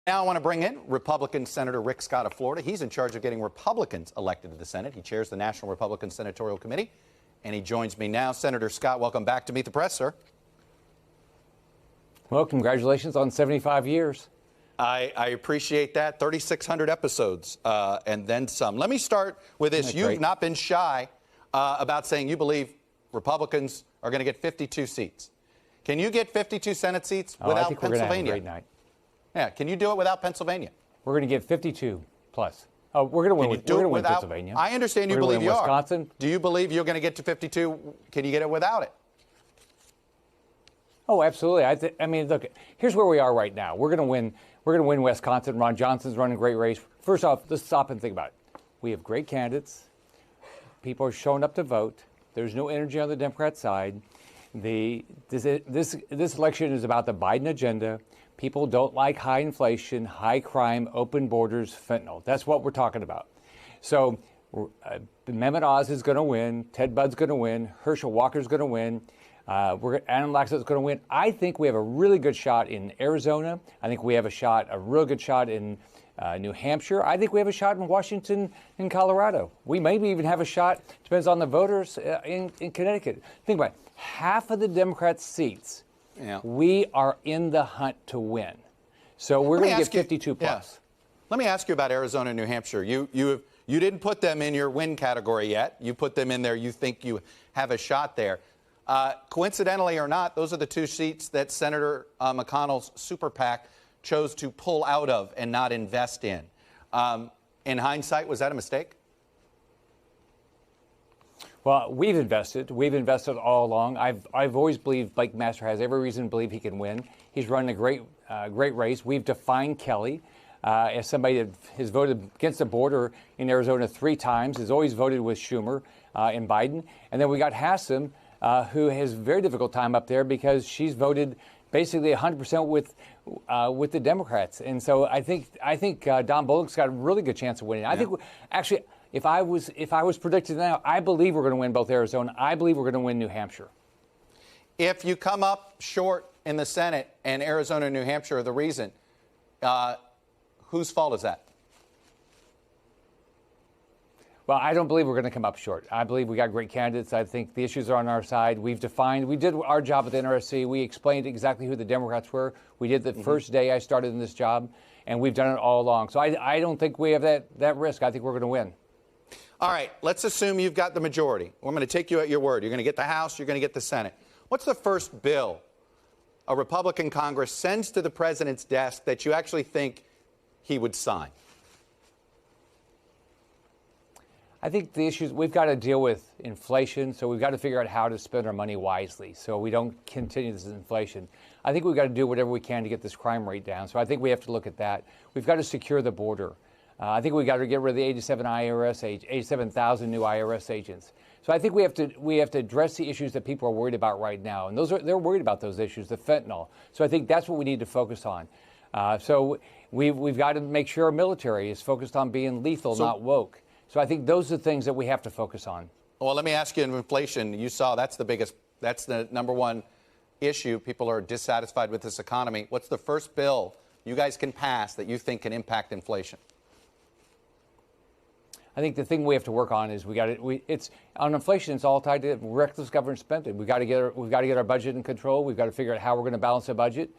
Now I want to bring in Republican Senator Rick Scott of Florida. He's in charge of getting Republicans elected to the Senate. He chairs the National Republican Senatorial Committee, and he joins me now. Senator Scott, welcome back to Meet the Press, sir. Well, congratulations on 75 years. I appreciate that. 3,600 episodes and then some. Let me start with this. You've not been shy about saying you believe Republicans are going to get 52 seats. Can you get 52 Senate seats without I think Pennsylvania? We're going to have a great night. Yeah, can you do it without Pennsylvania? We're going to get 52 plus. Oh, we're going to win. We're going to win Pennsylvania. I understand you believe you are. Wisconsin. Do you believe you're going to get to 52? Can you get it without it? Oh, absolutely. I mean, look. Here's where we are right now. We're going to win. We're going to win Wisconsin. Ron Johnson's running a great race. First off, let's stop and think about it. We have great candidates. People are showing up to vote. There's no energy on the Democrat side. This election is about the Biden agenda. People don't like high inflation, high crime, open borders, fentanyl. That's what we're talking about. So Mehmet Oz is going to win. Ted Budd's going to win. Herschel Walker's going to win. Adam Laxalt's going to win. I think we have a really good shot in Arizona. I think we have a real good shot in New Hampshire. I think we have a shot in Washington and Colorado. We maybe even have a shot, depends on the voters, in Connecticut. Think about it. Half of the Democrat seats, we are in the hunt to win. So we're going to get 52 plus. Yeah. Let me ask you about Arizona and New Hampshire. You didn't put them in your win category yet. You put them in there. You think you have a shot there. Coincidentally or not, those are the two seats that Senator McConnell's super PAC chose to pull out of and not invest in. In hindsight, was that a mistake? Well, we've invested. We've invested all along. I've always believed Blake Master has every reason to believe he can win. He's running a great race. We've defined Kelly as somebody that has voted against the border in Arizona 3 times, has always voted with Schumer and Biden. And then we got Hassan, who has a very difficult time up there because she's voted basically 100% with the Democrats. And so I think Don Bullock's got a really good chance of winning. I think actually. If I was predicting now, I believe we're going to win both Arizona. I believe we're going to win New Hampshire. If you come up short in the Senate and Arizona and New Hampshire are the reason, whose fault is that? Well, I don't believe we're going to come up short. I believe we got great candidates. I think the issues are on our side. We did our job at the NRSC. We explained exactly who the Democrats were. We did the first day I started in this job, and we've done it all along. So I don't think we have that risk. I think we're going to win. All right, let's assume you've got the majority. I'm going to take you at your word. You're going to get the House, you're going to get the Senate. What's the first bill a Republican Congress sends to the president's desk that you actually think he would sign? I think the issues, we've got to deal with inflation, so we've got to figure out how to spend our money wisely so we don't continue this inflation. I think we've got to do whatever we can to get this crime rate down, so I think we have to look at that. We've got to secure the border. I think we got to get rid of the 87,000 new IRS agents. So I think we have to address the issues that people are worried about right now, and they're worried about those issues, the fentanyl. So I think that's what we need to focus on. So we've got to make sure our military is focused on being lethal, not woke. So I think those are the things that we have to focus on. Well, let me ask you, in inflation, you saw that's the number one issue. People are dissatisfied with this economy. What's the first bill you guys can pass that you think can impact inflation? I think the thing we have to work on is it's on inflation. It's all tied to reckless government spending. We've got to get our budget in control. We've got to figure out how we're going to balance the budget.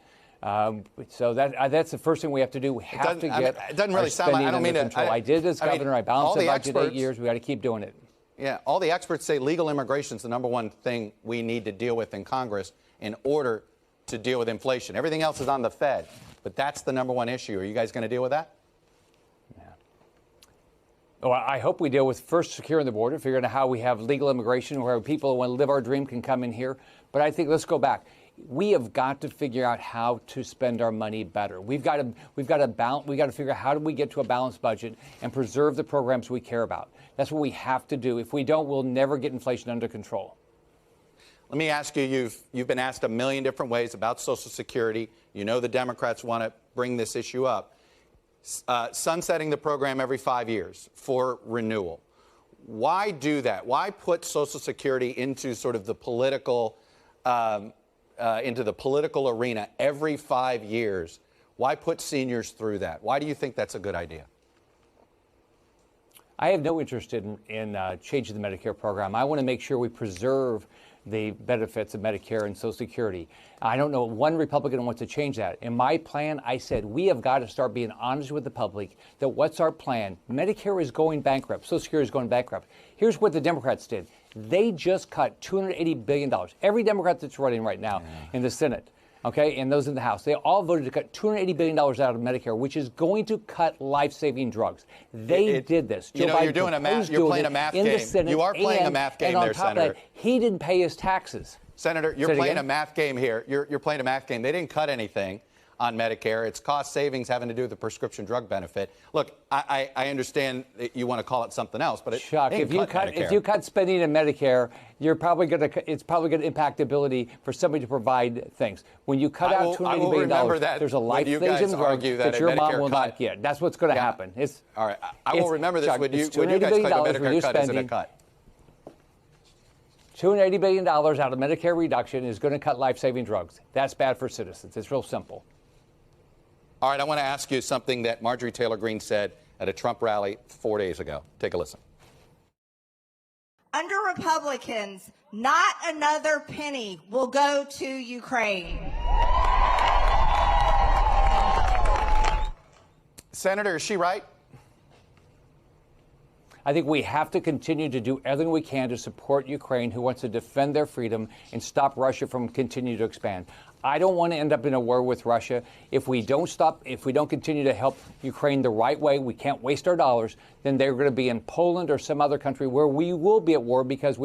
So that's the first thing we have to do. We have to get it doesn't really sound like, I don't mean to control. I did as governor. I balanced the budget 8 years. We got to keep doing it. Yeah, all the experts say legal immigration is the number one thing we need to deal with in Congress in order to deal with inflation. Everything else is on the Fed, but that's the number one issue. Are you guys going to deal with that? Oh, I hope we deal with first securing the border, figuring out how we have legal immigration where people who want to live our dream can come in here. But I think let's go back. We have got to figure out how to spend our money better. We've got to figure out how do we get to a balanced budget and preserve the programs we care about. That's what we have to do. If we don't, we'll never get inflation under control. Let me ask you, you've been asked a million different ways about Social Security. You know the Democrats want to bring this issue up. Sunsetting the program every 5 years for renewal. Why do that? Why put Social Security into sort of the political arena every 5 years Why put seniors through that? Why do you think that's a good idea? I have no interest in changing the Medicare program. I want to make sure we preserve the benefits of Medicare and Social Security. I don't know one Republican wants to change that. In my plan, I said we have got to start being honest with the public that what's our plan? Medicare is going bankrupt. Social Security is going bankrupt. Here's what the Democrats did. They just cut $280 billion. Every Democrat that's running right now in the Senate, okay, and those in the House, they all voted to cut $280 billion out of Medicare, which is going to cut life-saving drugs. They did this. Joe Biden you're playing a math game. Senate, you are playing a math game there, Senator. That, he didn't pay his taxes. Senator, you're playing a math game here. You're playing a math game. They didn't cut anything on Medicare. It's cost savings having to do with the prescription drug benefit. Look, I understand that you want to call it something else, but Chuck, if you cut spending in Medicare, it's probably going to impact the ability for somebody to provide things. When you cut out $280 billion, there's a life-saving drug that your mom will not get. That's what's going to happen. All right, I will remember this. Chuck, when you guys cut the Medicare cut, isn't a cut? $280 billion out of Medicare reduction is going to cut life-saving drugs. That's bad for citizens. It's real simple. All right, I want to ask you something that Marjorie Taylor Greene said at a Trump rally 4 days ago. Take a listen. Under Republicans, not another penny will go to Ukraine. Senator, is she right? I think we have to continue to do everything we can to support Ukraine, who wants to defend their freedom and stop Russia from continuing to expand. I don't want to end up in a war with Russia. If we don't continue to help Ukraine the right way, we can't waste our dollars, then they're going to be in Poland or some other country where we will be at war because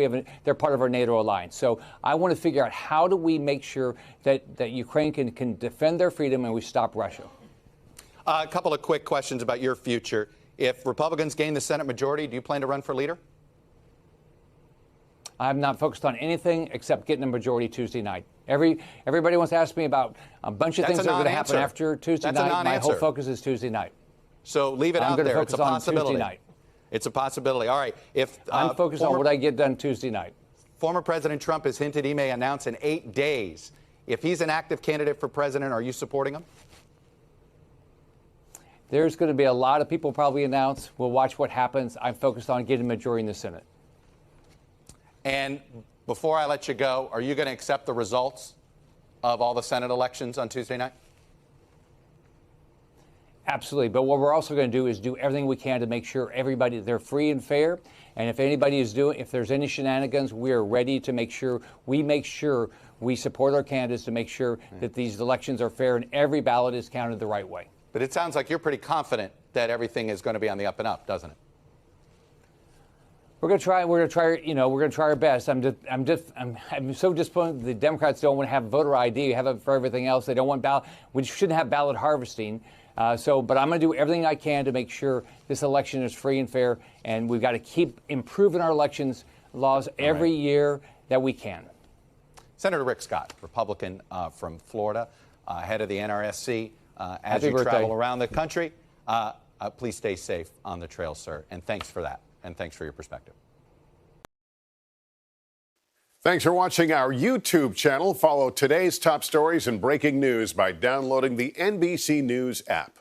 they're part of our NATO alliance. So I want to figure out how do we make sure that Ukraine can defend their freedom and we stop Russia. A couple of quick questions about your future. If Republicans gain the Senate majority, do you plan to run for leader? I'm not focused on anything except getting a majority Tuesday night. Everybody wants to ask me about a bunch of things that are going to happen after Tuesday night. My whole focus is Tuesday night. So leave it out there. It's a possibility. Tuesday night. It's a possibility. All right. I'm focused on what I get done Tuesday night. Former President Trump has hinted he may announce in 8 days. If he's an active candidate for president, are you supporting him? There's going to be a lot of people probably announce. We'll watch what happens. I'm focused on getting a majority in the Senate. And before I let you go, are you going to accept the results of all the Senate elections on Tuesday night? Absolutely. But what we're also going to do is do everything we can to make sure they're free and fair. And if if there's any shenanigans, we are ready to make sure we support our candidates to make sure that these elections are fair and every ballot is counted the right way. But it sounds like you're pretty confident that everything is going to be on the up and up, doesn't it? We're going to try. We're going to try our best. I'm so disappointed the Democrats don't want to have voter ID. Have it for everything else. They don't want ballot. We shouldn't have ballot harvesting. But I'm going to do everything I can to make sure this election is free and fair. And we've got to keep improving our elections laws every year that we can. Senator Rick Scott, Republican from Florida, head of the NRSC. As you birthday. travel around the country, please stay safe on the trail, sir. And thanks for that. And thanks for your perspective. Thanks for watching our YouTube channel. Follow today's top stories and breaking news by downloading the NBC News app.